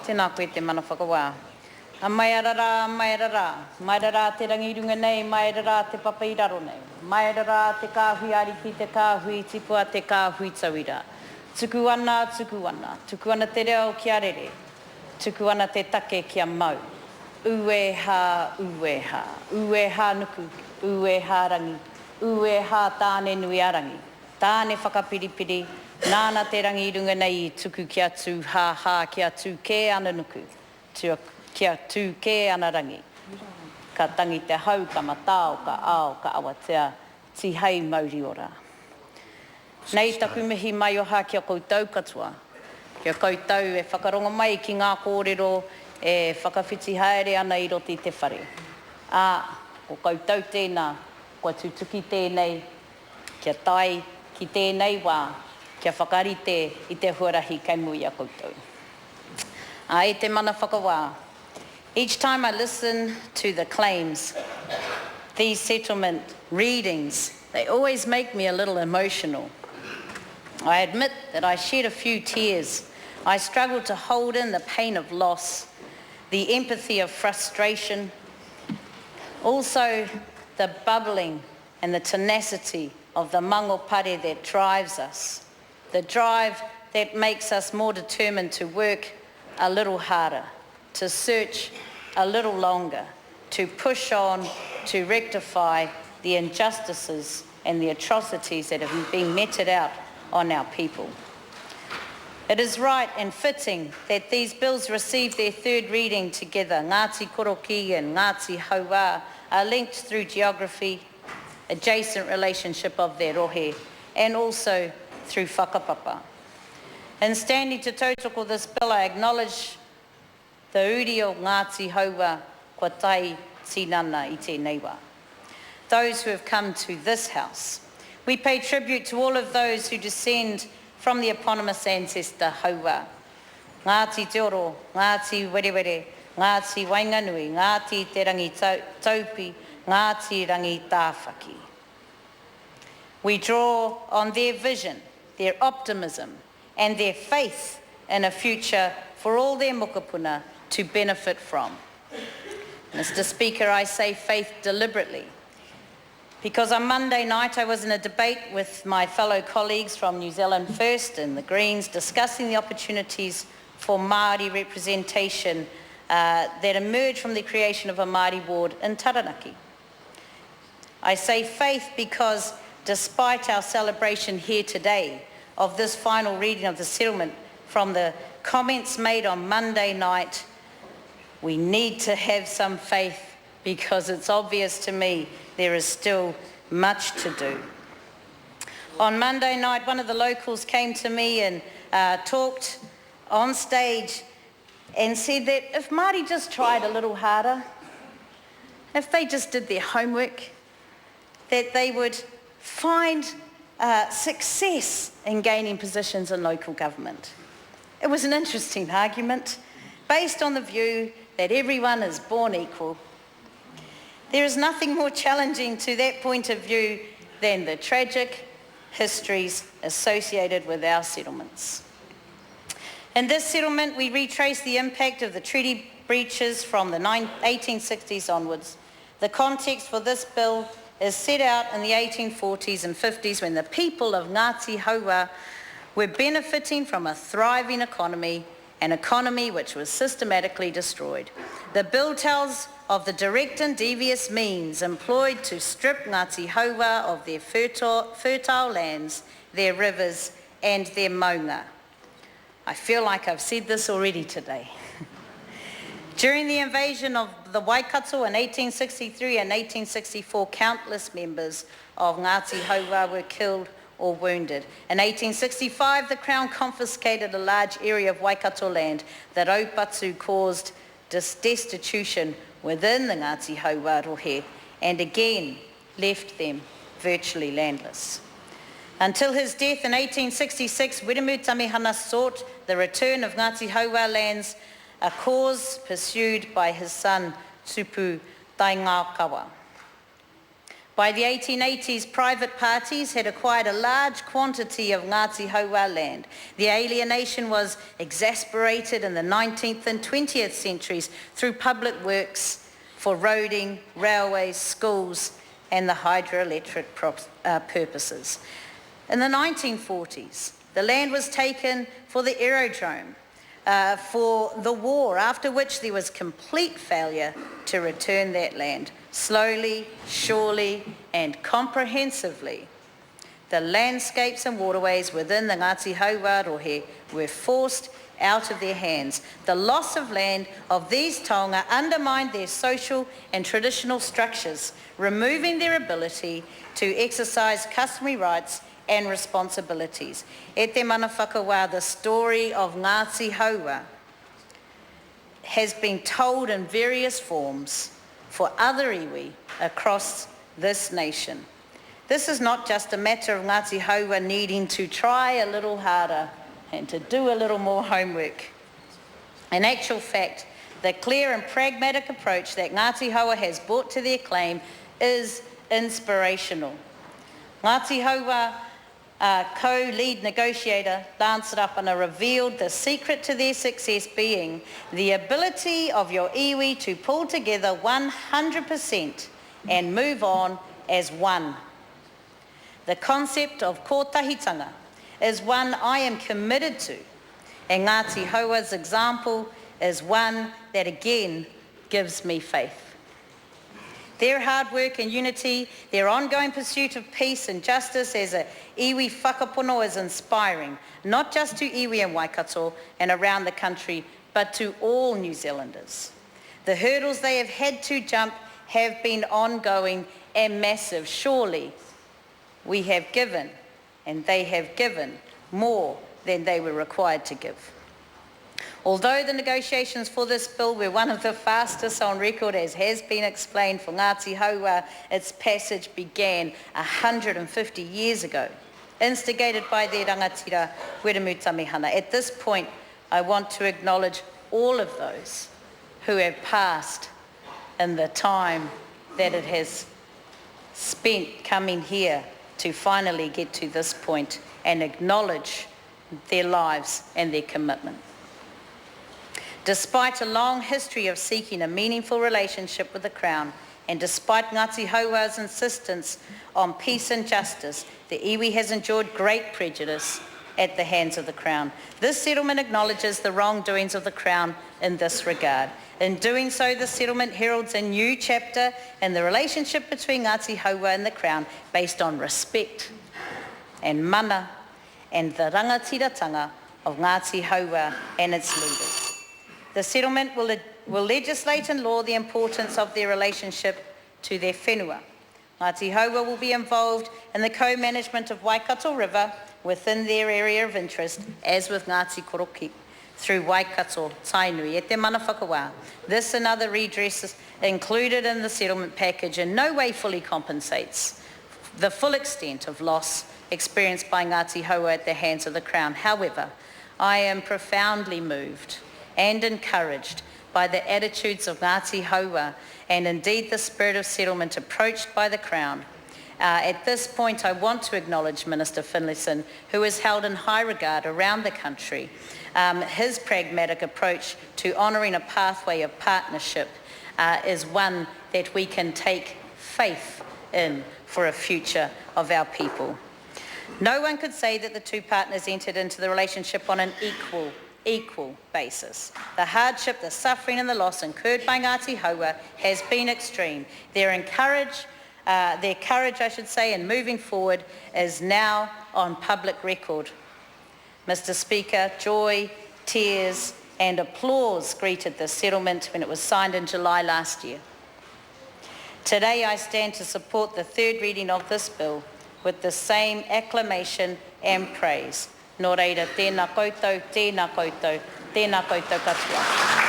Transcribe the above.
Tēnā koe te mana whakawā. A mai arara, mai rara te rangirunga nei, mai rara te papairaro nei, mai rara te kāhui ari ki te kāhui tipua te kāhui tauira. Tuku ana, tuku ana te reo kia rere, tuku ana te take kia mau. Ue ha, ue ha nuku, ue ha rangi, ue ha tāne nui arangi, tāne whakapiripiri, nāna te rangirunga nei I tuku kia tū ha, kia tū ke ana nuku, kia tū ke ana rangi. Ka tangi te hau, ka matao, ka ao, ka awatea, ti hei mauri ora. Nei taku mihi mai oha kia koutou katoa. Kia koutou e whakarongo mai ki ngā kōrero e whakawhiti haere ana I roti te whare. Ko koutou tēnā, kua tutuki tēnei, kia tai ki tēnei wā, kia whakarite I te huarahi kei mui a koutou. E te mana whakawā. Each time I listen to the claims, these settlement readings, they always make me a little emotional. I admit that I shed a few tears. I struggled to hold in the pain of loss, the empathy of frustration, also the bubbling and the tenacity of the mango pare that drives us, the drive that makes us more determined to work a little harder, to search a little longer, to push on, to rectify the injustices and the atrocities that have been meted out on our people. It is right and fitting that these bills receive their third reading together. Ngati Koroki and Ngati Haua are linked through geography, adjacent relationship of their rohe, and also through whakapapa. In standing to tautoko this bill, I acknowledge the uri o Ngati Haua kua tai tinana I tēnei wā. Those who have come to this house. We pay tribute to all of those who descend from the eponymous ancestor Haua. Ngāti Te Oro, Ngāti Werewere, Ngāti Wainganui, Ngāti Te Rangi Taupi, Ngāti Rangi Tāwhaki. We draw on their vision, their optimism, and their faith in a future for all their mokopuna to benefit from. Mr. Speaker, I say faith deliberately, because on Monday night I was in a debate with my fellow colleagues from New Zealand First and the Greens discussing the opportunities for Māori representation that emerged from the creation of a Māori ward in Taranaki. I say faith because despite our celebration here today of this final reading of the settlement, from the comments made on Monday night, we need to have some faith because it's obvious to me there is still much to do. On Monday night, one of the locals came to me and talked on stage and said that if Māori just tried a little harder, if they just did their homework, that they would find success in gaining positions in local government. It was an interesting argument based on the view that everyone is born equal. There is nothing more challenging to that point of view than the tragic histories associated with our settlements. In this settlement, we retrace the impact of the treaty breaches from the 1860s onwards. The context for this bill is set out in the 1840s and 50s when the people of Ngati Haua were benefiting from a thriving economy, an economy which was systematically destroyed. The bill tells of the direct and devious means employed to strip Ngati Haua of their fertile lands, their rivers and their maunga. I feel like I've said this already today. During the invasion of the Waikato in 1863 and 1864, countless members of Ngati Haua were killed or wounded. In 1865, the Crown confiscated a large area of Waikato land that Aupatu caused destitution within the Ngati Haua rohe and again left them virtually landless. Until his death in 1866, Wiremu Tamihana sought the return of Ngati Haua lands, a cause pursued by his son Tupu Taingākawa. By the 1880s, private parties had acquired a large quantity of Ngati Haua land. The alienation was exasperated in the 19th and 20th centuries through public works for roading, railways, schools, and the hydroelectric purposes. In the 1940s, the land was taken for the aerodrome for the war, after which there was complete failure to return that land. Slowly, surely, and comprehensively, the landscapes and waterways within the Ngati Haua rohe were forced out of their hands. The loss of land of these taonga undermined their social and traditional structures, removing their ability to exercise customary rights and responsibilities. E te mana whakawā, the story of Ngati Haua has been told in various forms for other iwi across this nation. This is not just a matter of Ngati Haua needing to try a little harder and to do a little more homework. In actual fact, the clear and pragmatic approach that Ngati Haua has brought to their claim is inspirational. Ngati Haua co-lead negotiator Lance Rapana revealed the secret to their success being the ability of your iwi to pull together 100% and move on as one. The concept of kotahitanga is one I am committed to, and Ngati Haua's example is one that again gives me faith. Their hard work and unity, their ongoing pursuit of peace and justice as a iwi whakapono is inspiring, not just to iwi and Waikato and around the country, but to all New Zealanders. The hurdles they have had to jump have been ongoing and massive. Surely we have given, and they have given, more than they were required to give. Although the negotiations for this bill were one of the fastest on record, as has been explained for Ngati Haua, its passage began 150 years ago, instigated by their rangatira Weremu Tamihana. At this point, I want to acknowledge all of those who have passed in the time that it has spent coming here to finally get to this point and acknowledge their lives and their commitment. Despite a long history of seeking a meaningful relationship with the Crown, and despite Ngati Haua's insistence on peace and justice, the iwi has endured great prejudice at the hands of the Crown. This settlement acknowledges the wrongdoings of the Crown in this regard. In doing so, the settlement heralds a new chapter in the relationship between Ngati Haua and the Crown based on respect and mana and the rangatiratanga of Ngati Haua and its leaders. The settlement will legislate and law the importance of their relationship to their whenua. Ngati Haua will be involved in the co-management of Waikato River within their area of interest, as with Ngati Koroki, through Waikato Tainui. E te mana whakawā. This and other redresses included in the settlement package in no way fully compensates the full extent of loss experienced by Ngati Haua at the hands of the Crown. However, I am profoundly moved and encouraged by the attitudes of Ngati Haua and indeed the spirit of settlement approached by the Crown. At this point, I want to acknowledge Minister Finlayson, who is held in high regard around the country. His pragmatic approach to honouring a pathway of partnership is one that we can take faith in for a future of our people. No one could say that the two partners entered into the relationship on an equal basis. The hardship, the suffering and the loss incurred by Ngati Haua has been extreme. Their courage, in moving forward is now on public record. Mr. Speaker, joy, tears and applause greeted the settlement when it was signed in July last year. Today I stand to support the third reading of this bill with the same acclamation and praise. Nō reira, tēnā koutou, tēnā koutou, tēnā koutou katoa.